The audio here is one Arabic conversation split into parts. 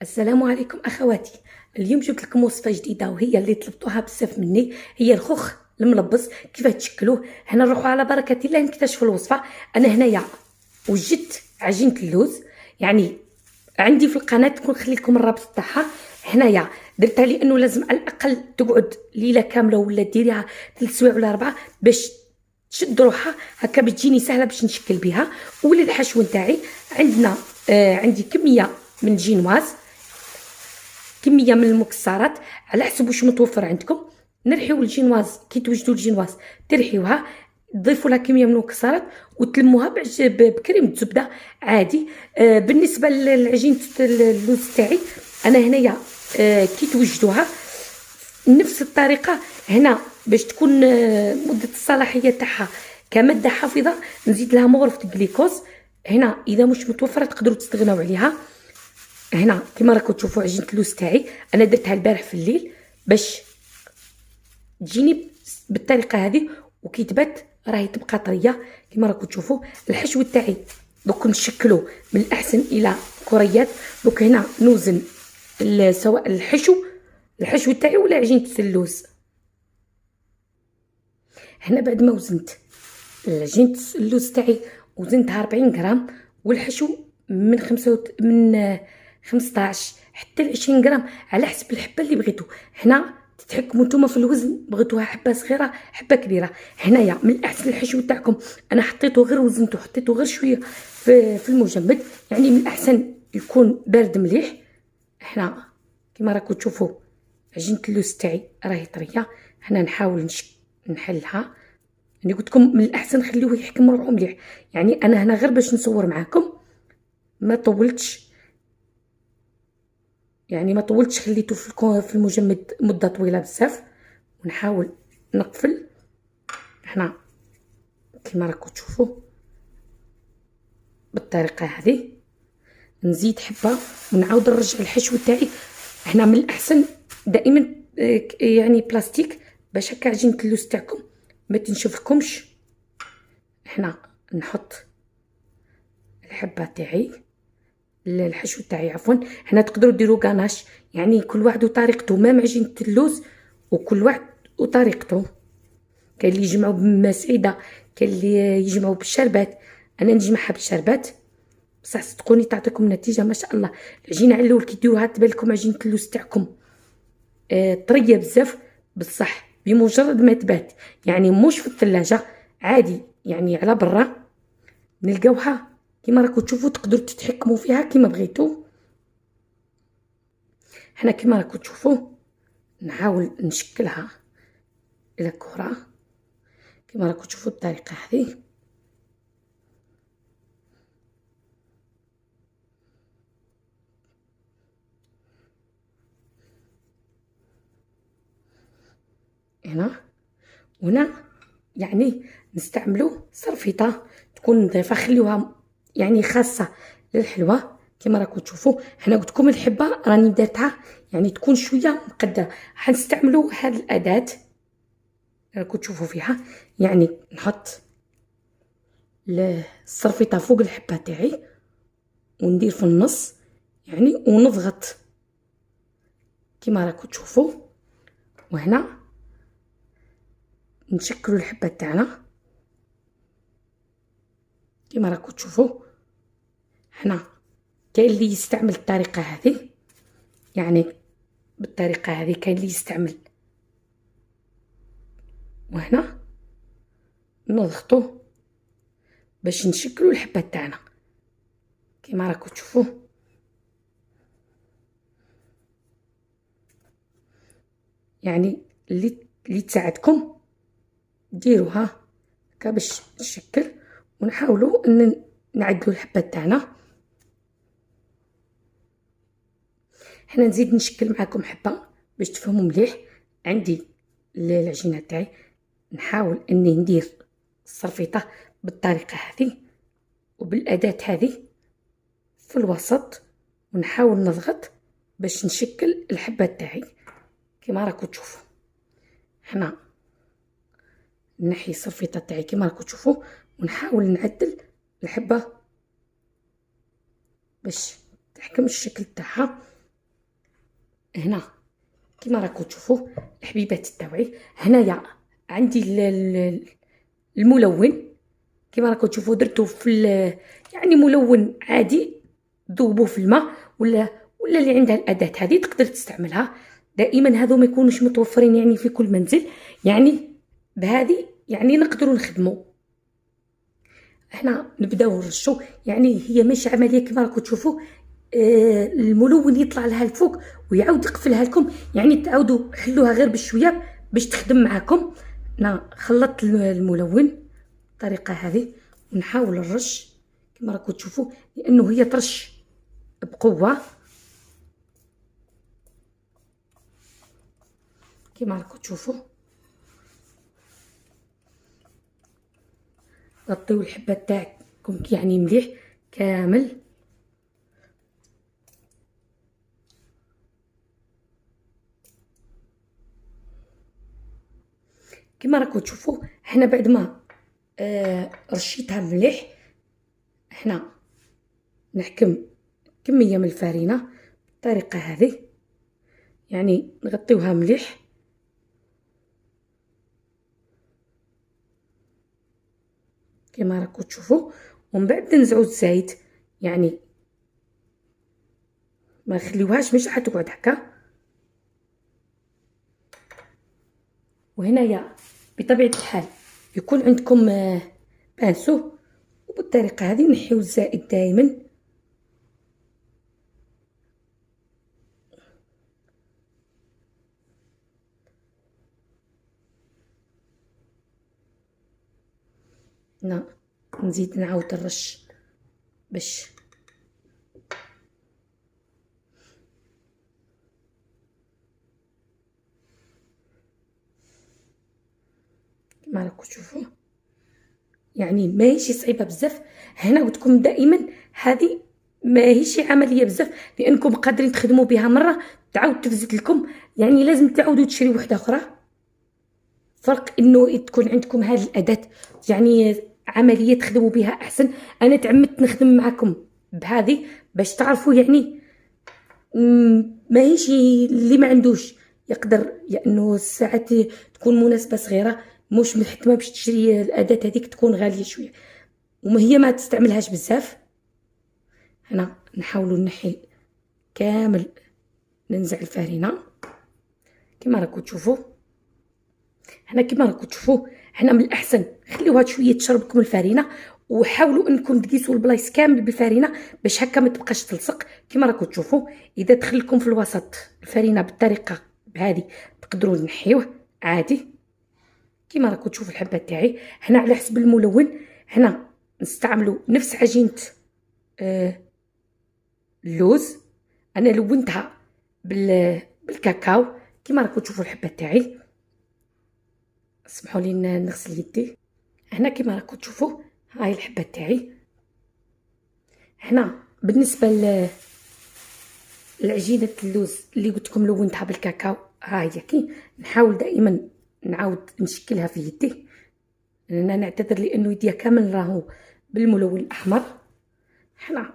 السلام عليكم اخواتي. اليوم جبت لكم وصفه جديده وهي اللي طلبتوها بزاف مني، هي الخوخ الملبس. كيف تشكلوه؟ هنا نروحوا على بركه الله نكتشفوا الوصفه. انا هنايا وجدت عجينه اللوز، يعني عندي في القناه تكون خلي لكم الرابط تاعها. هنايا درتها لانه لازم على الاقل تقعد ليله كامله ولا ديريها 3 سوايع ولا 4 باش تشد روحها هكا، بتجيني سهله باش نشكل بها. وللحشو نتاعي عندنا عندي كميه من جينواز، كميه من المكسرات على حسب واش متوفر عندكم. نرحيو الجينواز، كي توجدوا الجينواز ترحيوها، تضيفوا لها كميه من المكسرات وتلموها بكريمه زبده عادي. بالنسبه لعجينه اللوز تاعي انا هنايا كي توجدوها نفس الطريقه هنا باش تكون مده الصلاحيه تاعها كماده حافظه، نزيد لها مغرفه جليكوز. هنا اذا مش متوفره تقدروا تستغناو عليها. هنا كما راكم تشوفوا عجينه اللوز تاعي انا درتها البارح في الليل باش تجيني بالطريقه هذه، وكي تبات راهي تبقى طريه كما راكم تشوفوا. الحشو تاعي دوك نشكلو من الاحسن الى كريات. دوك هنا نوزن سواء الحشو تاعي ولا عجينه اللوز. هنا بعد ما وزنت عجينه اللوز تاعي وزنتها 40 غرام، والحشو من 15 حتى ل 20 غرام على حسب الحبه اللي بغيتو. هنا تتحكموا نتوما في الوزن، بغيتوها حبه صغيره حبه كبيره. هنايا من الاحسن الحشو تاعكم انا حطيته غير وزنته، حطيته غير شويه في المجمد، يعني من الاحسن يكون بارد مليح. هنا كما راكم تشوفوا عجينه اللوز تاعي راهي طريه. هنا نحاول نحلها. يعني قلت لكم من الاحسن خليوه يحكم روحه مليح، يعني انا هنا غير باش نصور معاكم ما طولتش، يعني ما طولتش خليته في المجمد مده طويله بزاف. ونحاول نقفل هنا كما راكم تشوفوا بالطريقه هذه. نزيد حبه ونعاود نرجع الحشو تاعي. هنا من الاحسن دائما يعني بلاستيك باش هكا عجينه اللوز تاعكم ما تنشفكمش. هنا نحط الحبه تاعي، الحشو تاعي عفوا. هنا تقدروا ديروا غاناش، يعني كل واحد وطريقته، ما عجينه اللوز وكل واحد وطريقته. كاين اللي يجمعوا بمسعده، كاين اللي يجمعوا بالشربات. انا نجمعها بالشربات بصح صدقوني تعطيكم نتيجه ما شاء الله. العجينه على الاول كي ديروها تبان لكم عجينه اللوز تاعكم طريه بزاف، بصح بمجرد ما تبات يعني مش في الثلاجه عادي، يعني على برا نلقاوها كما راكم تشوفوا تقدروا تتحكموا فيها كما بغيتوا. هنا كما راكم تشوفوا نحاول نشكلها الى كره كما راكم تشوفوا بالطريقه هذه. هنا وهنا يعني نستعملوا صرفيطه تكون نظيفه، خليوها يعني خاصه للحلوه كما راكم تشوفوا. هنا قلت لكم الحبه راني دارتها يعني تكون شويه مقدره. حنستعملوا هذه الاداه راكم تشوفوا فيها، يعني نحط الصرفيطه فوق الحبه تاعي وندير في النص يعني ونضغط كما راكم تشوفوا. وهنا نشكلوا الحبه تاعنا كما راكم تشوفوا. هنا كاين اللي يستعمل الطريقه هذه، يعني بالطريقه هذه كاين اللي يستعمل. وهنا نضغطوا باش نشكلوا الحبه تاعنا كما راكم تشوفوا. يعني اللي تساعدكم ديروها هكا باش نشكل، ونحاولوا ان نعدلوا الحبه تاعنا. هنا نزيد نشكل معكم حبه باش تفهموا مليح. عندي العجينه تاعي نحاول اني ندير الصرفيطه بالطريقه هذه وبالاداه هذه في الوسط، ونحاول نضغط باش نشكل الحبه تاعي كما راكم تشوفوا. هنا نحي الصرفيطه تاعي كما راكم تشوفوا ونحاول نعدل الحبه باش تحكم الشكل تاعها. هنا كما راكم تشوفوا الحبيبات تاوعي. هنايا عندي الملون كما راكم تشوفوا درتو في يعني ملون عادي، ذوبوه في الماء، ولا اللي عندها الاداه هذه تقدر تستعملها. دائما هذو ما يكونوش متوفرين يعني في كل منزل، يعني بهذه يعني نقدروا نخدموا. احنا نبداو نرشو، يعني هي ماشي عمليه كما راكم تشوفوا. الملون يطلع لها الفوق ويعاود يقفلها لكم، يعني تعاودوا حلوها غير بشويه باش تخدم معكم. انا خلطت الملون بالطريقه هذه ونحاول نرش كما راكم تشوفوا، لانه هي ترش بقوه كما راكم تشوفوا. غطيو الحبه تاعكم يعني مليح كامل. كما راكم تشوفوا حنا بعد ما رشيتها مليح، حنا نحكم كميه من الفرينه بالطريقه هذه، يعني نغطيوها مليح. كما راكم تشوفوا، ومن بعد ننزعوا الزايد، يعني ما نخليوهاش مش حتقعد هكا. وهنايا بطبيعه الحال يكون عندكم بانسو، وبالطريقه هذه نحيو الزائد دائما. نزيد نعاود نرش باش كما راكم تشوفوا، يعني ماهيش صعيبه بزاف. هنا قلت لكم دائما هذه ماهيش عمليه بزاف، لانكم قادرين تخدموا بها مره تعاود تفزت لكم، يعني لازم تعاودوا تشري وحده اخرى. فرق انه تكون عندكم هذه الاداه، يعني عمليه تخدموا بها احسن. انا تعمدت نخدم معكم بهذه باش تعرفوا، يعني ماهيش اللي ما عندوش يقدر، لانه ساعات تكون مناسبه صغيره، مش من الحكمه باش تشري الاداه هذيك تكون غاليه شويه وما هي ما تستعملهاش بزاف. هنا نحاولوا نحي كامل، ننزع الفرينه كما راكم تشوفوا. هنا كما راكم تشوفوا، هنا من الاحسن خليوها شويه تشربكم الفرينه، وحاولوا انكم تقيسوا البلايص كامل بالفرينه باش هكا ما تبقاش تلصق. كما راكم تشوفوا اذا دخلكم في الوسط الفرينه بالطريقه بهذه تقدروا نحيوه عادي. كما راكم تشوفوا الحبه تاعي هنا على حسب الملون، هنا نستعملوا نفس عجينه اللوز. انا لونتها بالكاكاو. كما راكم تشوفوا الحبه تاعي، اسمحوا لي نغسل يدي. هنا كما راكم تشوفوا هاي الحبه تاعي. هنا بالنسبه لعجينه اللوز اللي قلت لكم لونتها بالكاكاو، ها هي كي نحاول دائما نعاود نشكلها في يدي. انا نعتذر لانه يديا كامل راهو بالملون الاحمر. حنا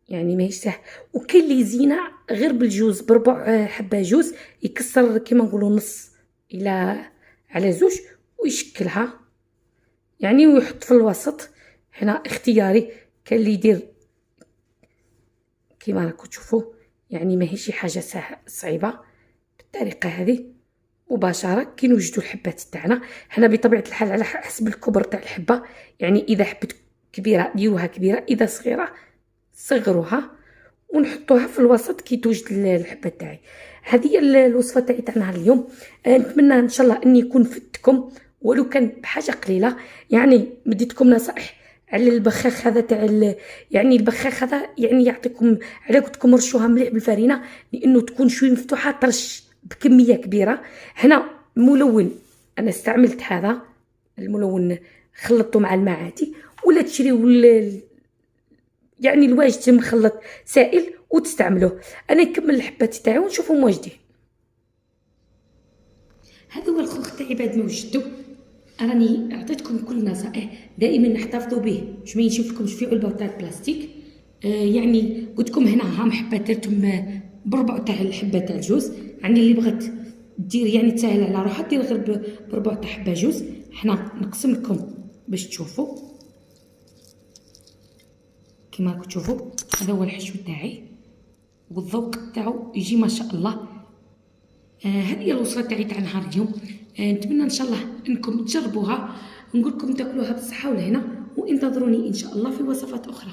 يعني ماهيش سهل، وكاين اللي يزينها غير بالجوز، بربع حبه جوز يكسر كيما نقولوا نص الى على زوج ويشكلها يعني ويحط في الوسط. هنا اختياري، كاين اللي يدير كيما راكم تشوفوا، يعني ماهيش شي حاجه صعيبه. بالطريقه هذه مباشره كي نوجدوا الحبات تاعنا. حنا بطبيعه الحال على حسب الكبر تاع الحبه، يعني اذا حبت كبيره ديروها كبيره، اذا صغيره صغروها ونحطوها في الوسط كي توجد الحبه تاعي. هذه هي الوصفه تاعي نهار اليوم. نتمنى ان شاء الله اني يكون فدتكم ولو كان بحاجه قليله، يعني مديتكم نصائح على البخاخ هذا تاع يعني البخاخ هذا يعني يعطيكم، على قلت لكم رشوها مليح بالفرينه لانه تكون شويه مفتوحه ترش بكميه كبيره. هنا ملون انا استعملت هذا الملون خلطته مع الماء عادي، ولا تشريو يعني الواجد مخلط سائل وتستعملوه. انا نكمل الحبات تاعي ونشوفوا واجدين. هذا هو الخوخ تاعي بعد ما وجدته. راني عطيتكم كل النصائح دائما نحتفظوا به، باش ما ينشف لكمش في علبه تاع البلاستيك. يعني قلت لكم هنا ها حبات درتهم بربع تاع الحبه تاع الجوز. يعني اللي بغات دير يعني تسهل على روحها دير غير بربع تاع حبه جوز. حنا نقسم لكم باش تشوفوا كما راكم تشوفوا. هذا هو الحشو تاعي والذوق تاعو يجي ما شاء الله. هذه هي الوصفه تاعي تاع نهار اليوم. نتمنى ان شاء الله انكم تجربوها، نقول لكم تاكلوها بالصحه والهنا، وانتظروني ان شاء الله في وصفات اخرى.